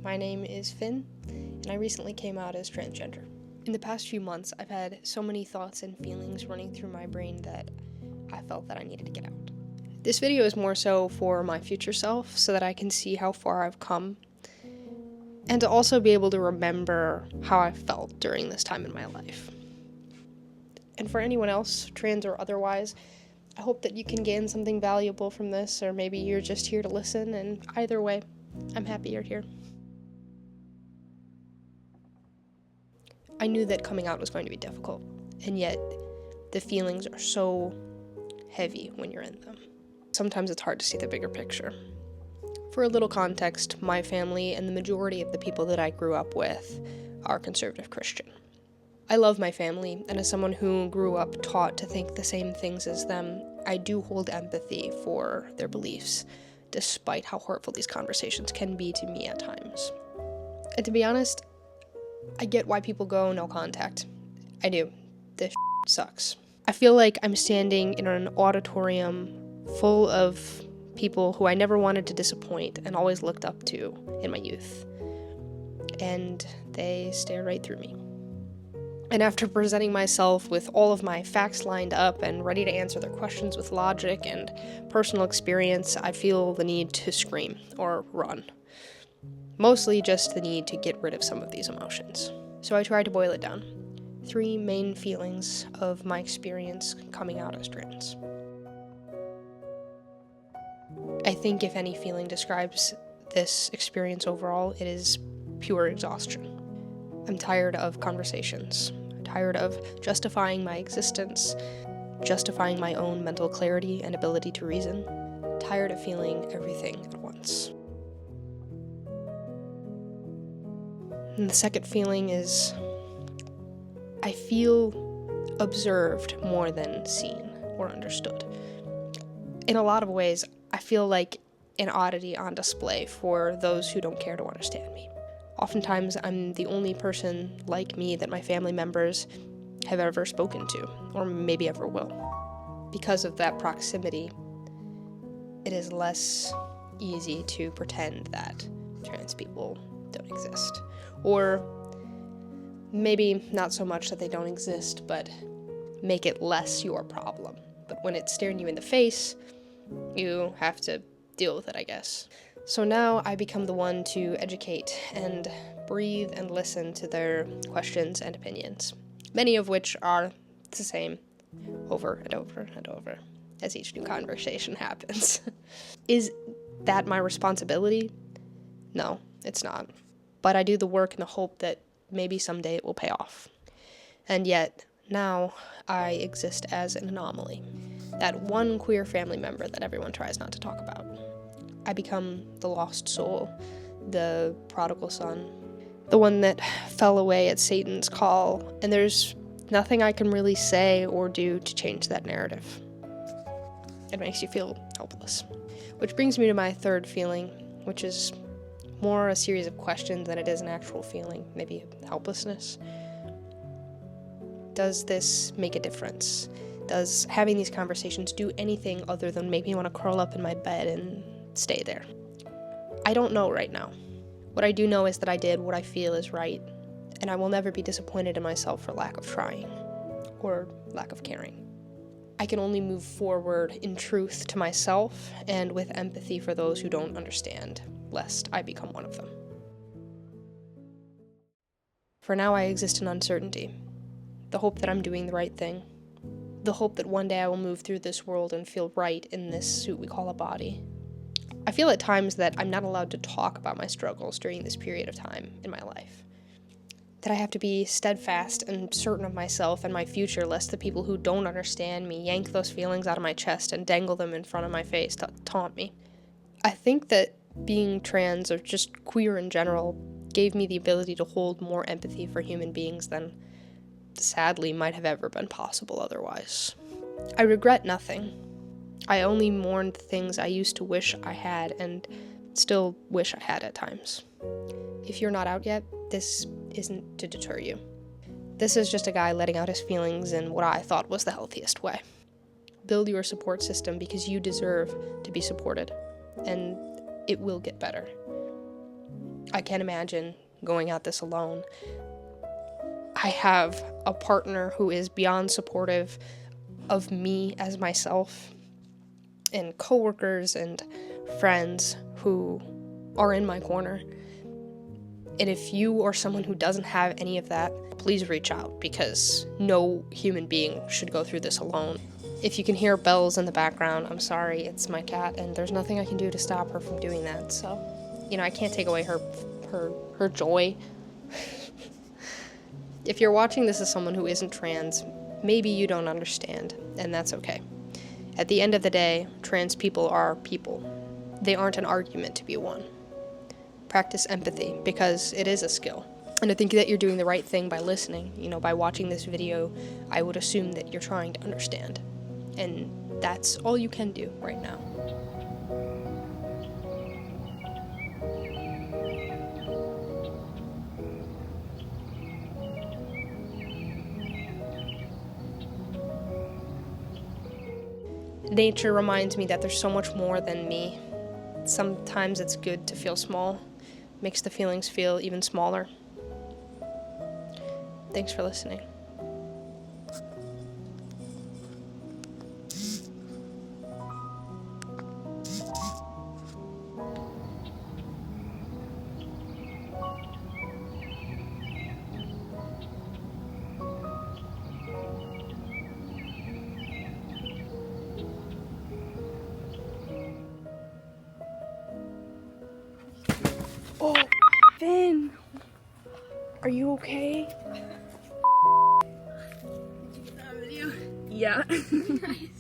My name is Finn, and I recently came out as transgender. In the past few months, I've had so many thoughts and feelings running through my brain that I felt that I needed to get out. This video is more so for my future self, so that I can see how far I've come, and to also be able to remember how I felt during this time in my life. And for anyone else, trans or otherwise, I hope that you can gain something valuable from this, or maybe you're just here to listen, and either way, I'm happy you're here. I knew that coming out was going to be difficult, and yet the feelings are so heavy when you're in them. Sometimes it's hard to see the bigger picture. For a little context, my family and the majority of the people that I grew up with are conservative Christian. I love my family, and as someone who grew up taught to think the same things as them, I do hold empathy for their beliefs, despite how hurtful these conversations can be to me at times. And to be honest, I get why people go no contact. I do. This sucks. I feel like I'm standing in an auditorium full of people who I never wanted to disappoint and always looked up to in my youth. And they stare right through me. And after presenting myself with all of my facts lined up and ready to answer their questions with logic and personal experience, I feel the need to scream or run. Mostly just the need to get rid of some of these emotions. So I tried to boil it down. 3 main feelings of my experience coming out as trans. I think if any feeling describes this experience overall, it is pure exhaustion. I'm tired of conversations. I'm tired of justifying my existence, justifying my own mental clarity and ability to reason. I'm tired of feeling everything at once. And the second feeling is I feel observed more than seen or understood. In a lot of ways, I feel like an oddity on display for those who don't care to understand me. Oftentimes, I'm the only person like me that my family members have ever spoken to, or maybe ever will. Because of that proximity, it is less easy to pretend that trans people don't exist. Or maybe not so much that they don't exist, but make it less your problem. But when it's staring you in the face, you have to deal with it, I guess. So now I become the one to educate and breathe and listen to their questions and opinions, many of which are the same over and over and over as each new conversation happens. Is that my responsibility? No, it's not. But I do the work in the hope that maybe someday it will pay off. And yet, now I exist as an anomaly. That one queer family member that everyone tries not to talk about. I become the lost soul, the prodigal son, the one that fell away at Satan's call, and there's nothing I can really say or do to change that narrative. It makes you feel helpless. Which brings me to my third feeling, which is more a series of questions than it is an actual feeling, maybe helplessness. Does this make a difference? Does having these conversations do anything other than make me want to curl up in my bed and stay there? I don't know right now. What I do know is that I did what I feel is right, and I will never be disappointed in myself for lack of trying, or lack of caring. I can only move forward in truth to myself and with empathy for those who don't understand, lest I become one of them. For now, I exist in uncertainty, the hope that I'm doing the right thing, the hope that one day I will move through this world and feel right in this suit we call a body. I feel at times that I'm not allowed to talk about my struggles during this period of time in my life. That I have to be steadfast and certain of myself and my future, lest the people who don't understand me yank those feelings out of my chest and dangle them in front of my face to taunt me. I think that being trans, or just queer in general, gave me the ability to hold more empathy for human beings than sadly might have ever been possible otherwise. I regret nothing. I only mourned the things I used to wish I had and still wish I had at times. If you're not out yet, this isn't to deter you. This is just a guy letting out his feelings in what I thought was the healthiest way. Build your support system because you deserve to be supported, and it will get better. I can't imagine going at this alone. I have a partner who is beyond supportive of me as myself, and coworkers and friends who are in my corner. And if you are someone who doesn't have any of that, please reach out, because no human being should go through this alone. If you can hear bells in the background, I'm sorry, it's my cat, and there's nothing I can do to stop her from doing that. So, I can't take away her joy. If you're watching this as someone who isn't trans, maybe you don't understand, and that's okay. At the end of the day, trans people are people. They aren't an argument to be won. Practice empathy, because it is a skill. And I think that you're doing the right thing by listening. By watching this video, I would assume that you're trying to understand. And that's all you can do right now. Nature reminds me that there's so much more than me. Sometimes it's good to feel small. Makes the feelings feel even smaller. Thanks for listening. Oh, Finn, are you okay? Did you get that video? Yeah. Nice.